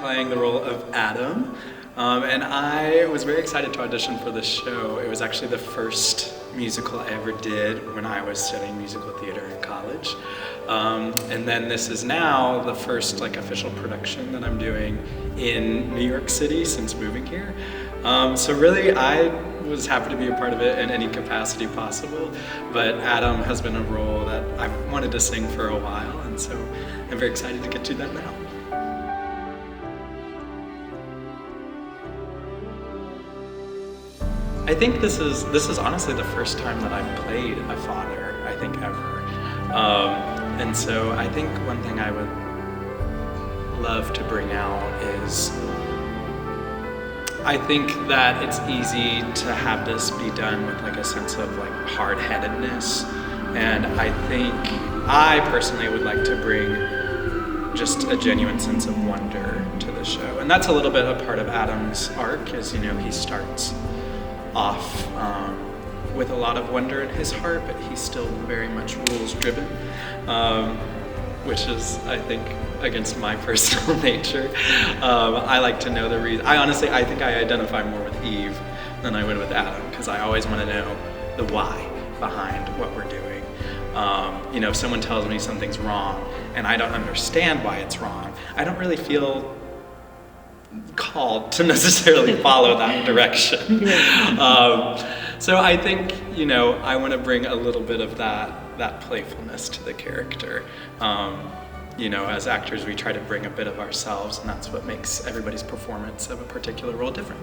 playing the role of Adam, and I was very excited to audition for this show. It was actually the first musical I ever did when I was studying musical theater in college. And then this is now the first official production that I'm doing in New York City since moving here. So really I was happy to be a part of it in any capacity possible, but Adam has been a role that I've wanted to sing for a while, and so I'm very excited to get to that now. I think this is honestly the first time that I've played a father, I think, ever. And so I think one thing I would love to bring out is I think that it's easy to have this be done with a sense of hard-headedness, and I think I personally would like to bring just a genuine sense of wonder to the show. And that's a little bit a part of Adam's arc, is he starts off with a lot of wonder in his heart, but he's still very much rules-driven, which is, I think, against my personal nature. I like to know the reason. I think I identify more with Eve than I would with Adam, because I always want to know the why behind what we're doing. If someone tells me something's wrong and I don't understand why it's wrong, I don't really feel called to necessarily follow that direction. So I think, I want to bring a little bit of that playfulness to the character. As actors, we try to bring a bit of ourselves, and that's what makes everybody's performance of a particular role different.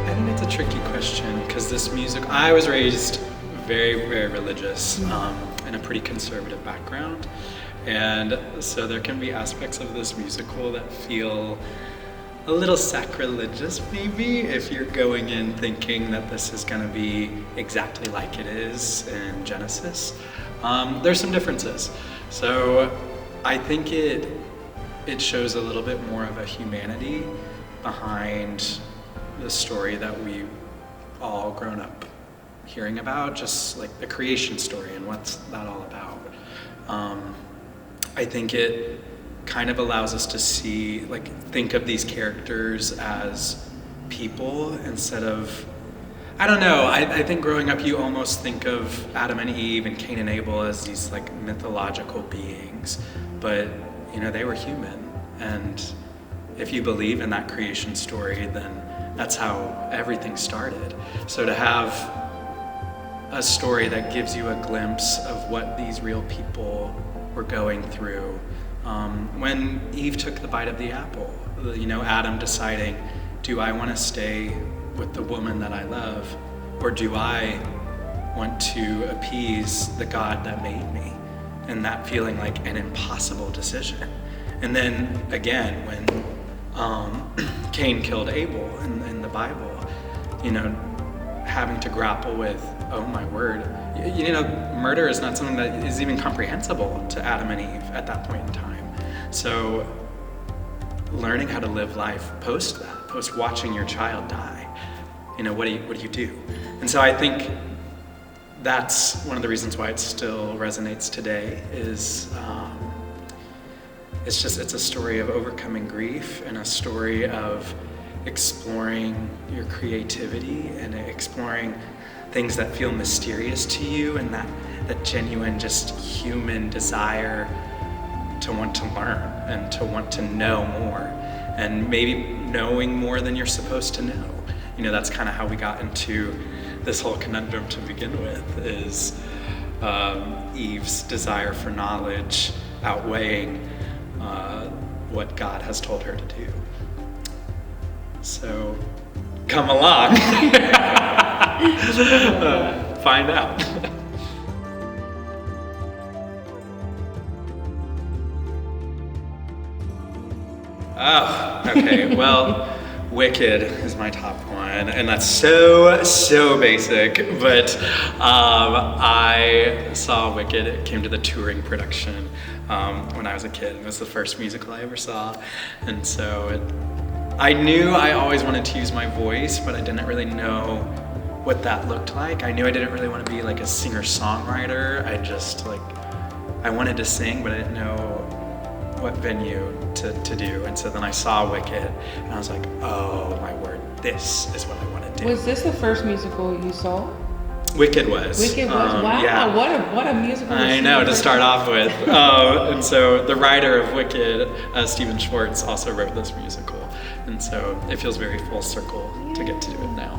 I think it's a tricky question, because this music, I was raised very, very religious, in a pretty conservative background, and so there can be aspects of this musical that feel a little sacrilegious, maybe, if you're going in thinking that this is going to be exactly like it is in Genesis. There's some differences. So I think it shows a little bit more of a humanity behind the story that we've all grown up hearing about, just the creation story and what's that all about. I think it kind of allows us to see, think of these characters as people instead of, I don't know, I think growing up you almost think of Adam and Eve and Cain and Abel as these mythological beings, but they were human, and if you believe in that creation story, then that's how everything started. So to have a story that gives you a glimpse of what these real people were going through. When Eve took the bite of the apple, Adam deciding, do I want to stay with the woman that I love, or do I want to appease the God that made me? And that feeling like an impossible decision. And then again, when Cain killed Abel in the Bible, having to grapple with, oh my word, murder is not something that is even comprehensible to Adam and Eve at that point in time. So learning how to live life post that, post watching your child die, what do you do? And so I think that's one of the reasons why it still resonates today, is it's a story of overcoming grief, and a story of exploring your creativity and exploring things that feel mysterious to you, and that genuine, just human desire to want to learn and to want to know more, and maybe knowing more than you're supposed to know. That's kind of how we got into this whole conundrum to begin with, is Eve's desire for knowledge outweighing what God has told her to do. So come along. Find out. Oh, okay. Well, Wicked is my top one, and that's so basic, but I saw Wicked. It came to the touring production when I was a kid. It was the first musical I ever saw, and so I knew I always wanted to use my voice, but I didn't really know what that looked like. I knew I didn't really want to be like a singer-songwriter. I wanted to sing, but I didn't know what venue to do. And so then I saw Wicked, and I was like, oh my word, this is what I want to do. Was this the first musical you saw? Wicked was. Wicked was. Wow, yeah. what a musical. I know, to start off with. And so the writer of Wicked, Stephen Schwartz, also wrote this musical. And so it feels very full circle to get to do it now.